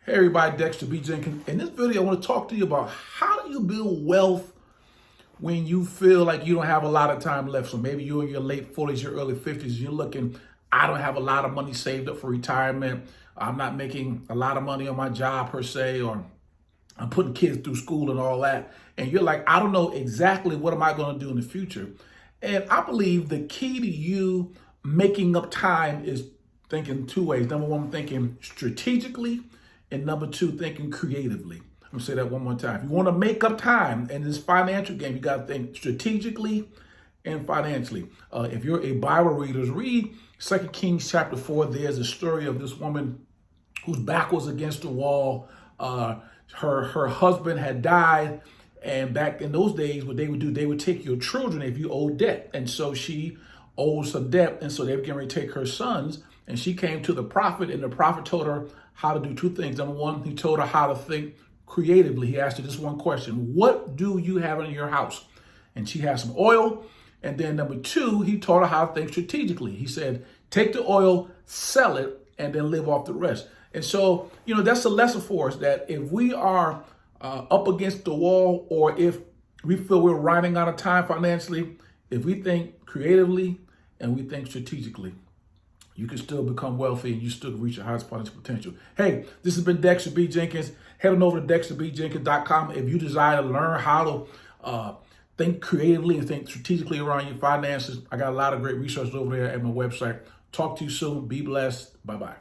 Hey everybody, Dexter B. Jenkins. In this video, I want to talk to you about how do you build wealth when you feel like you don't have a lot of time left. So maybe you're in your late 40s, your early 50s, you're looking, I don't have a lot of money saved up for retirement. I'm not making a lot of money on my job per se, or I'm putting kids through school and all that. And you're like, I don't know exactly what am I going to do in the future. And I believe the key to you making up time is thinking two ways. Number one, thinking strategically, and number two, thinking creatively. I'm gonna say that one more time. If you want to make up time in this financial game, you got to think strategically and financially. If you're a Bible reader, read 2 Kings chapter 4. There's a story of this woman whose back was against the wall. Her husband had died. And back in those days, what they would do, they would take your children if you owed debt. And so she owed some debt. And so they were getting ready to take her sons. And she came to the prophet, and the prophet told her how to do two things. Number one, he told her how to think creatively. He asked her this one question: what do you have in your house? And she had some oil. And then number two, he taught her how to think strategically. He said, take the oil, sell it, and then live off the rest. And so, that's a lesson for us, that if we are up against the wall, or if we feel we're running out of time financially, if we think creatively and we think strategically, you can still become wealthy and you still reach your highest financial potential. Hey, this has been Dexter B. Jenkins. Head on over to dexterbjenkins.com if you desire to learn how to think creatively and think strategically around your finances. I got a lot of great resources over there at my website. Talk to you soon. Be blessed. Bye-bye.